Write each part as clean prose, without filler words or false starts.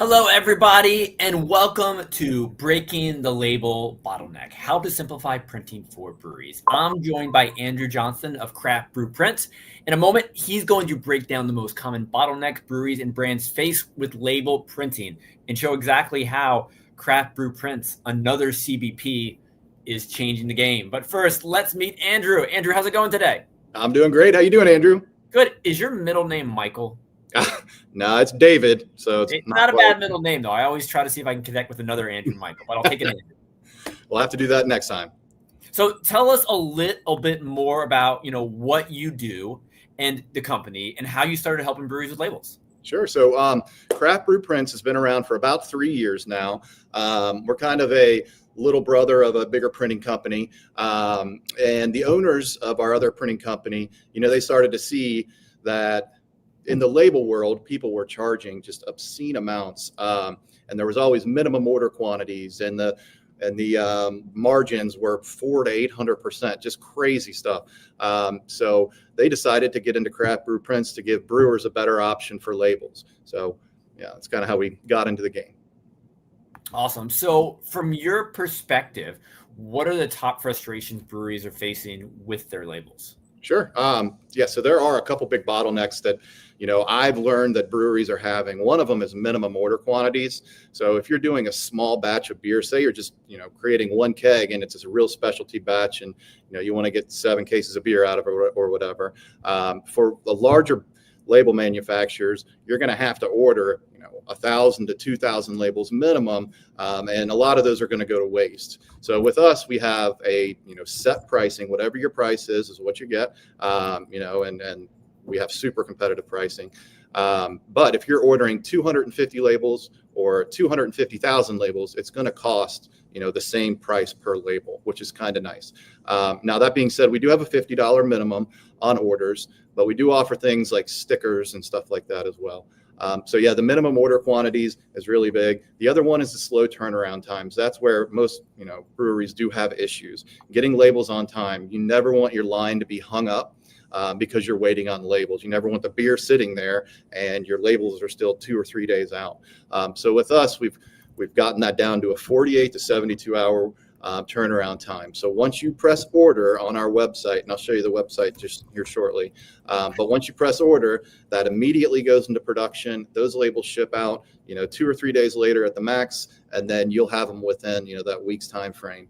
Hello, everybody, and welcome to Breaking the Label Bottleneck, how to simplify printing for breweries. I'm joined by Andrew Johnston of Craft Brew Prints. In a moment, he's going to break down the most common bottlenecks breweries and brands face with label printing and show exactly how Craft Brew Prints, another CBP, is changing the game. But first, let's meet Andrew. Andrew, how's it going today? I'm doing great. How you doing, Andrew? Good. Is your middle name Michael? No, it's David. So it's not a bad middle name, though. I always try to see if I can connect with another Andrew Michael, but I'll take it in. We'll have to do that next time. So tell us a little bit more about, what you do and the company and how you started helping breweries with labels. Sure. So Craft Brew Prints has been around for about 3 years now. We're kind of a little brother of a bigger printing company. And the owners of our other printing company, they started to see that in the label world, people were charging just obscene amounts. And there was always minimum order quantities, and the margins were 400 to 800%, just crazy stuff. So they decided to get into Craft Brew Prints to give brewers a better option for labels. So yeah, that's kind of how we got into the game. Awesome. So from your perspective, what are the top frustrations breweries are facing with their labels? Sure. So there are a couple big bottlenecks that, I've learned that breweries are having. One of them is minimum order quantities. So if you're doing a small batch of beer, say you're just, creating one keg and it's just a real specialty batch and, you want to get 7 cases of beer out of it or whatever. For the larger label manufacturers, you're going to have to order, 1,000 to 2,000 labels minimum. And a lot of those are going to go to waste. So with us, we have a, set pricing. Whatever your price is what you get, and we have super competitive pricing. But if you're ordering 250 labels or 250,000 labels, it's going to cost, the same price per label, which is kind of nice. Now, that being said, we do have a $50 minimum on orders, but we do offer things like stickers and stuff like that as well. The minimum order quantities is really big. The other one is the slow turnaround times. That's where most, breweries do have issues. Getting labels on time. You never want your line to be hung up because you're waiting on labels. You never want the beer sitting there and your labels are still 2 or 3 days out. So with us, we've gotten that down to a 48 to 72 hour turnaround time. So once you press order on our website, and I'll show you the website just here shortly, but once you press order, that immediately goes into production. Those labels ship out, 2 or 3 days later at the max, and then you'll have them within, that week's time frame,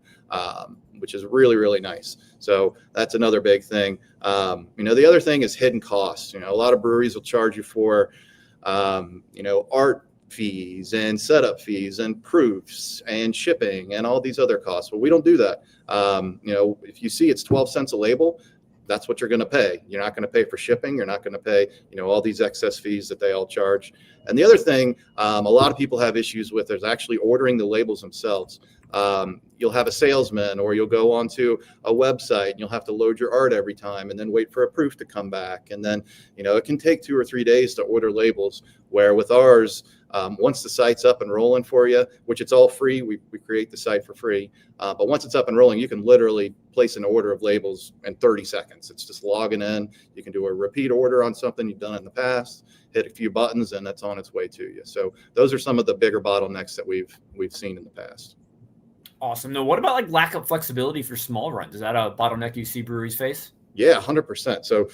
which is really, really nice. So that's another big thing. The other thing is hidden costs. A lot of breweries will charge you for, art fees and setup fees and proofs and shipping and all these other costs. Well, we don't do that. If you see it's 12 cents a label, that's what you're going to pay. You're not going to pay for shipping. You're not going to pay, all these excess fees that they all charge. And the other thing a lot of people have issues with is actually ordering the labels themselves. You'll have a salesman or you'll go onto a website and you'll have to load your art every time and then wait for a proof to come back. And then, it can take 2 or 3 days to order labels, where with ours, once the site's up and rolling for you, which it's all free, we create the site for free. But once it's up and rolling, you can literally place an order of labels in 30 seconds. It's just logging in. You can do a repeat order on something you've done in the past, hit a few buttons, and that's on its way to you. So those are some of the bigger bottlenecks that we've seen in the past. Awesome. Now, what about lack of flexibility for small runs? Is that a bottleneck you see breweries face? Yeah, 100%. So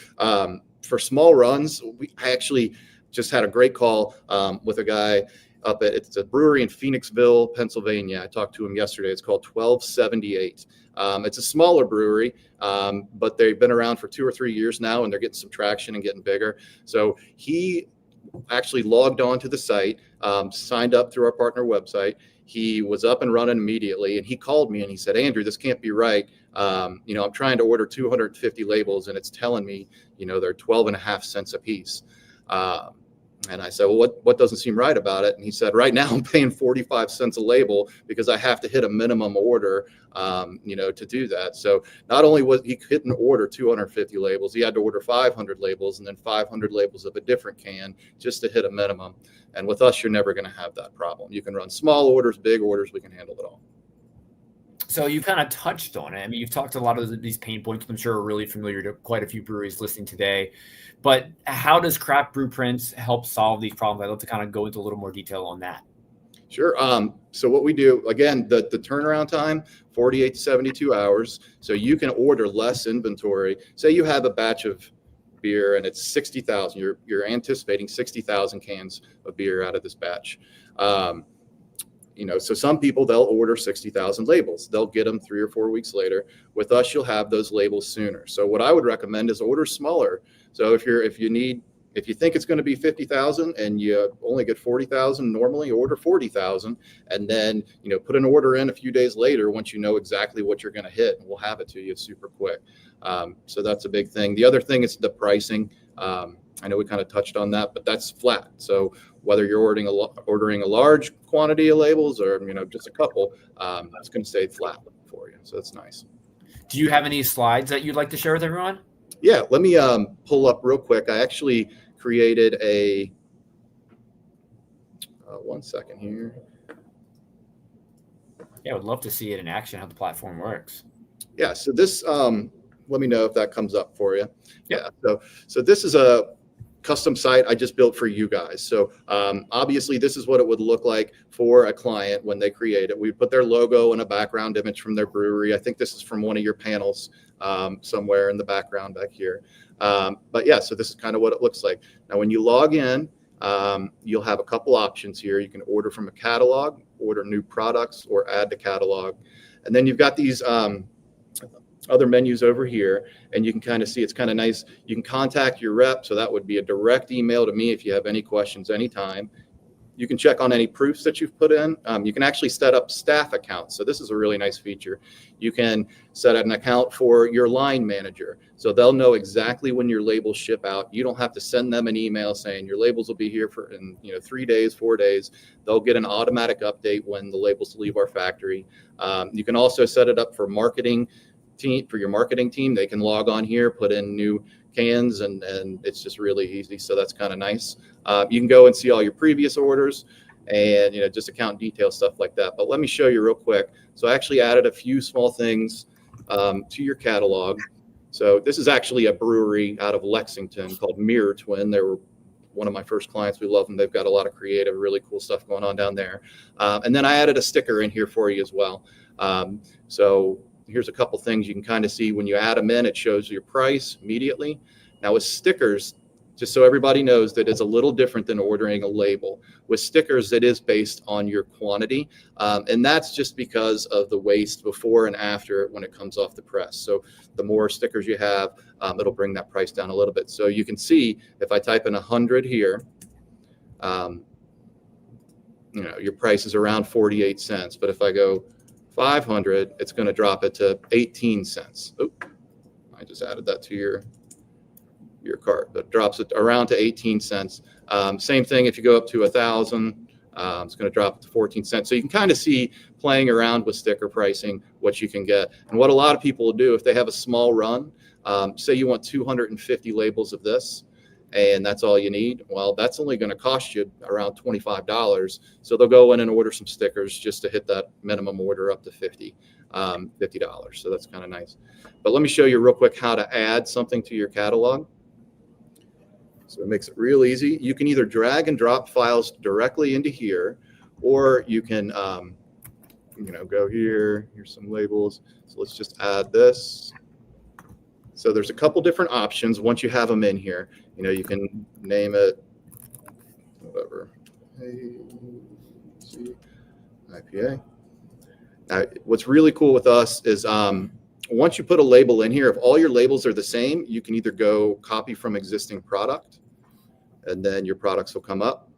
for small runs, I actually just had a great call with a guy it's a brewery in Phoenixville, Pennsylvania. I talked to him yesterday. It's called 1278. It's a smaller brewery, but they've been around for 2 or 3 years now, and they're getting some traction and getting bigger. So he actually logged on to the site, signed up through our partner website. He was up and running immediately, and he called me and he said, "Andrew, this can't be right. I'm trying to order 250 labels, and it's telling me, they're 12.5 cents a piece." And I said, "Well, what doesn't seem right about it?" And he said, "Right now I'm paying 45 cents a label because I have to hit a minimum order, to do that." So not only was he couldn't order 250 labels, he had to order 500 labels and then 500 labels of a different can just to hit a minimum. And with us, you're never going to have that problem. You can run small orders, big orders, we can handle it all. So you kind of touched on it. I mean, you've talked a lot of these pain points, I'm sure are really familiar to quite a few breweries listening today. But how does Craft Brew Prints help solve these problems? I'd love to kind of go into a little more detail on that. Sure. So what we do, again, the turnaround time, 48 to 72 hours. So you can order less inventory. Say you have a batch of beer and it's 60,000. You're anticipating 60,000 cans of beer out of this batch. So some people, they'll order 60,000 labels. They'll get them 3 or 4 weeks later. With us, you'll have those labels sooner. So what I would recommend is order smaller. So if you think it's going to be 50,000 and you only get 40,000 normally, order 40,000 and then, put an order in a few days later once you know exactly what you're going to hit, and we'll have it to you super quick. So that's a big thing. The other thing is the pricing. I know we kind of touched on that, but that's flat. So whether you're ordering a large quantity of labels or, just a couple, it's going to stay flat for you. So that's nice. Do you have any slides that you'd like to share with everyone? Yeah, let me pull up real quick. I actually created a, one second here. Yeah, I would love to see it in action, how the platform works. Yeah, so this, let me know if that comes up for you. Yeah, so this is a custom site I just built for you guys. So obviously this is what it would look like for a client when they create it. We put their logo and a background image from their brewery. I think this is from one of your panels somewhere in the background back here. But yeah, so this is kind of what it looks like. Now, when you log in, you'll have a couple options here. You can order from a catalog, order new products, or add to catalog. And then you've got these other menus over here, and you can kind of see it's kind of nice. You can contact your rep, so that would be a direct email to me if you have any questions anytime. You can check on any proofs that you've put in. You can actually set up staff accounts. So this is a really nice feature. You can set an account for your line manager, so they'll know exactly when your labels ship out. You don't have to send them an email saying your labels will be here in 3 days, 4 days. They'll get an automatic update when the labels leave our factory. You can also set it up for marketing team. For your marketing team, they can log on here, put in new cans, and it's just really easy. So that's kind of nice. You can go and see all your previous orders and just account details, stuff like that. But let me show you real quick. So I actually added a few small things to your catalog. So this is actually a brewery out of Lexington called Mirror Twin. They were one of my first clients. We love them. They've got a lot of creative, really cool stuff going on down there. And then I added a sticker in here for you as well. So here's a couple things you can kind of see. When you add them in, it shows your price immediately. Now with stickers, just so everybody knows that it's a little different than ordering a label. With stickers, it is based on your quantity. And that's just because of the waste before and after when it comes off the press. So the more stickers you have, it'll bring that price down a little bit. So you can see if I type in 100 here, your price is around 48 cents. But if I go 500, it's going to drop it to 18 cents. Oop, I just added that to your cart, but drops it around to 18 cents. Same thing if you go up to 1,000, it's going to drop it to 14 cents. So you can kind of see, playing around with sticker pricing, what you can get. And what a lot of people will do if they have a small run, say you want 250 labels of this, and that's all you need. Well, that's only going to cost you around $25. So they'll go in and order some stickers just to hit that minimum order up to $50. So that's kind of nice. But let me show you real quick how to add something to your catalog. So it makes it real easy. You can either drag and drop files directly into here, or you can, go here. Here's some labels. So let's just add this. So there's a couple different options once you have them in here. You can name it whatever. IPA. Now, what's really cool with us is once you put a label in here, if all your labels are the same, you can either go copy from existing product, and then your products will come up.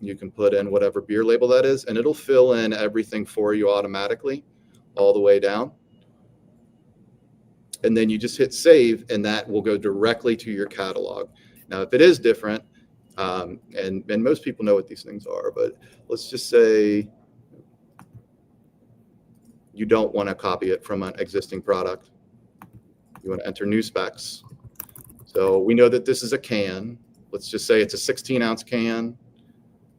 You can put in whatever beer label that is, and it'll fill in everything for you automatically all the way down. And then you just hit save, and that will go directly to your catalog. Now, if it is different, and most people know what these things are, but let's just say you don't want to copy it from an existing product. You want to enter new specs. So we know that this is a can. Let's just say it's a 16-ounce can,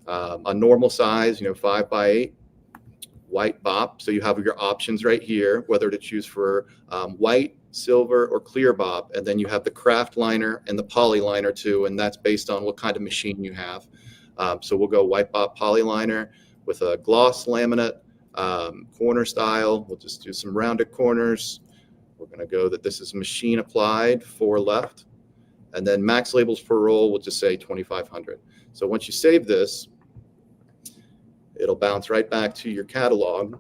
a normal size, 5 by 8. white bop. So you have your options right here, whether to choose for white, silver, or clear bop. And then you have the craft liner and the poly liner too, and that's based on what kind of machine you have. So we'll go white bop poly liner with a gloss laminate, corner style. We'll just do some rounded corners. We're going to go that this is machine applied, 4 left. And then max labels per roll, we'll just say 2,500. So once you save this, it'll bounce right back to your catalog,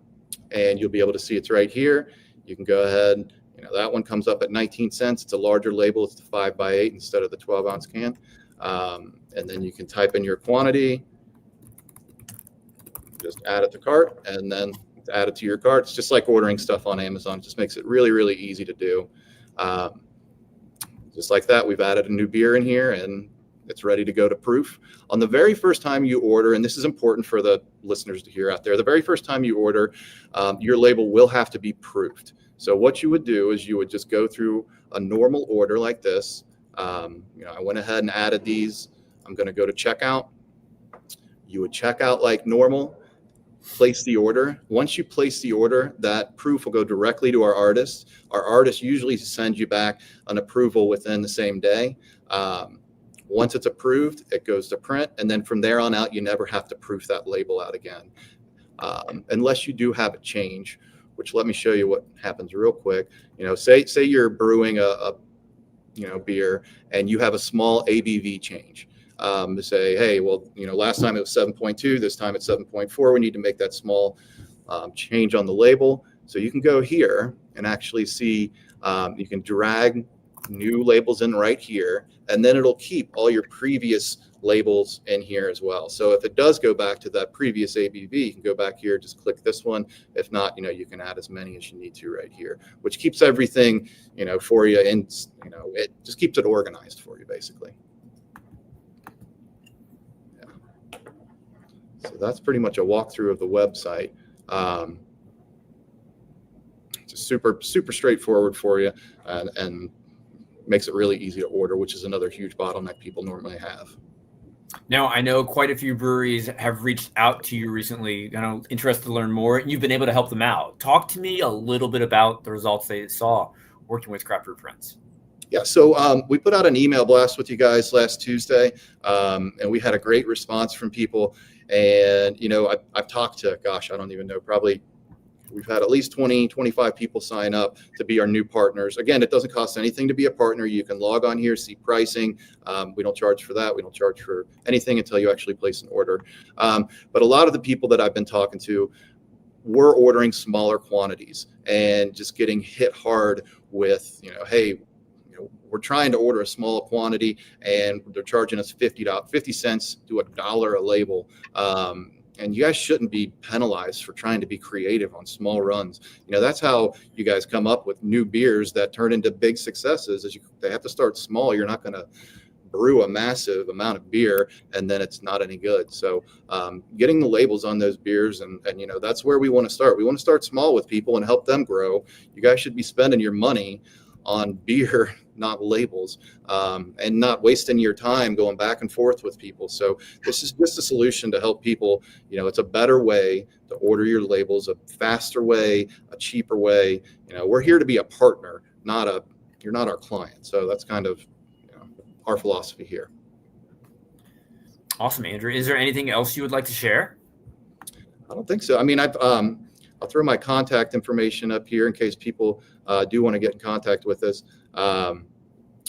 and you'll be able to see it's right here. You can go ahead, that one comes up at 19 cents. It's a larger label. It's the 5x8 instead of the 12-ounce can. And then you can type in your quantity, just add it to cart, and then add it to your cart. It's just like ordering stuff on Amazon. It just makes it really, really easy to do. Just like that, we've added a new beer in here, and it's ready to go to proof. On the very first time you order, and this is important for the listeners to hear out there, the very first time you order, your label will have to be proofed. So what you would do is you would just go through a normal order like this. I went ahead and added these. I'm going to go to checkout. You would check out like normal, place the order. Once you place the order, that proof will go directly to our artist. Our artist usually sends you back an approval within the same day. Once it's approved, it goes to print, and then from there on out, you never have to proof that label out again, unless you do have a change. Which, let me show you what happens real quick. Say you're brewing a beer, and you have a small ABV change. To say, hey, well, last time it was 7.2, this time it's 7.4. We need to make that small change on the label. So you can go here and actually see, you can drag new labels in right here, and then it'll keep all your previous labels in here as well. So if it does go back to that previous ABV, you can go back here, just click this one. If not, you can add as many as you need to right here, which keeps everything, for you, and it just keeps it organized for you, basically. Yeah. So that's pretty much a walkthrough of the website. It's super, super straightforward for you, and makes it really easy to order, which is another huge bottleneck people normally have. Now, I know quite a few breweries have reached out to you recently, interested to learn more, and you've been able to help them out. Talk to me a little bit about the results they saw working with Craft Brew Prints. Yeah, so we put out an email blast with you guys last Tuesday, and we had a great response from people. And, I've talked to, I don't even know, probably we've had at least 20, 25 people sign up to be our new partners. Again, it doesn't cost anything to be a partner. You can log on here, see pricing. We don't charge for that. We don't charge for anything until you actually place an order. But a lot of the people that I've been talking to were ordering smaller quantities and just getting hit hard with, hey, we're trying to order a small quantity and they're charging us 50 cents to $1 a label. And you guys shouldn't be penalized for trying to be creative on small runs. That's how you guys come up with new beers that turn into big successes. They have to start small. You're not going to brew a massive amount of beer and then it's not any good. So getting the labels on those beers, and that's where we want to start. We want to start small with people and help them grow. You guys should be spending your money on beer, not labels, and not wasting your time going back and forth with people. So this is just a solution to help people. It's a better way to order your labels, a faster way, a cheaper way. We're here to be a partner, you're not our client. So that's kind of our philosophy here. Awesome, Andrew. Is there anything else you would like to share? I don't think so. I mean, I'll throw my contact information up here in case people do want to get in contact with us.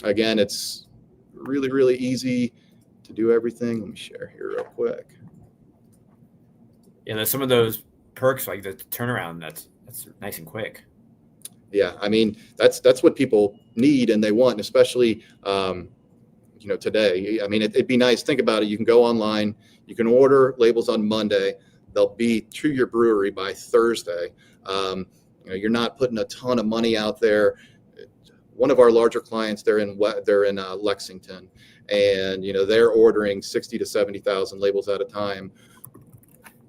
Again, it's really, really easy to do everything. Let me share here real quick. Yeah, there's some of those perks like the turnaround. That's nice and quick. Yeah, I mean that's what people need and they want, especially today. I mean, it'd be nice. Think about it. You can go online. You can order labels on Monday. They'll be to your brewery by Thursday. You're not putting a ton of money out there. One of our larger clients, they're in Lexington, and they're ordering 60 to 70,000 labels at a time.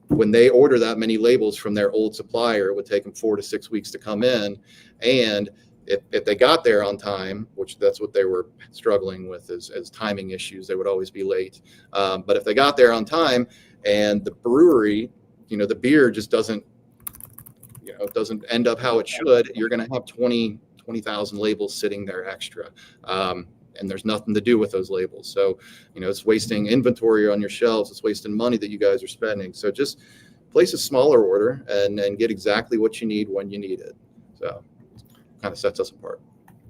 When they order that many labels from their old supplier, it would take them 4 to 6 weeks to come in. And if they got there on time, which that's what they were struggling with as timing issues, they would always be late. But if they got there on time and the brewery, the beer just doesn't it doesn't end up how it should, you're going to have 20,000 labels sitting there extra. And there's nothing to do with those labels. So, it's wasting inventory on your shelves. It's wasting money that you guys are spending. So just place a smaller order and get exactly what you need when you need it. So kind of sets us apart.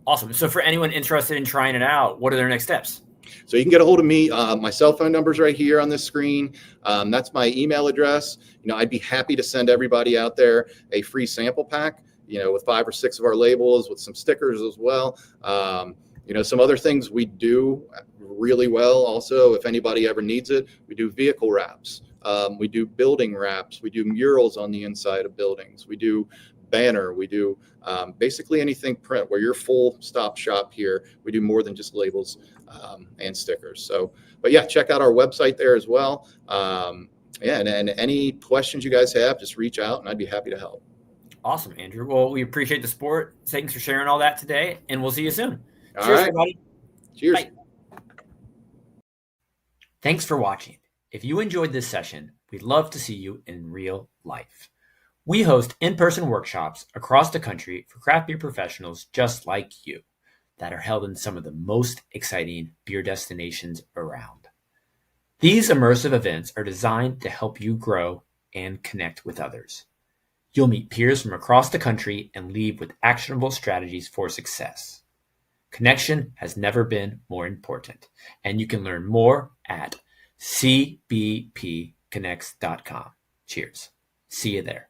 Awesome. So for anyone interested in trying it out, what are their next steps? So you can get a hold of me. My cell phone number is right here on this screen. That's my email address. I'd be happy to send everybody out there a free sample pack, with 5 or 6 of our labels, with some stickers as well. Some other things we do really well also, if anybody ever needs it, we do vehicle wraps. We do building wraps. We do murals on the inside of buildings. We do banner. We do basically anything print. Where you're full stop shop here. We do more than just labels and stickers. So, but yeah, check out our website there as well. And any questions you guys have, just reach out and I'd be happy to help. Awesome, Andrew. Well, we appreciate the support. Thanks for sharing all that today, and we'll see you soon. All Cheers, right. everybody. Cheers. Bye. Thanks for watching. If you enjoyed this session, we'd love to see you in real life. We host in-person workshops across the country for craft beer professionals just like you that are held in some of the most exciting beer destinations around. These immersive events are designed to help you grow and connect with others. You'll meet peers from across the country and leave with actionable strategies for success. Connection has never been more important, and you can learn more at cbpconnects.com. Cheers. See you there.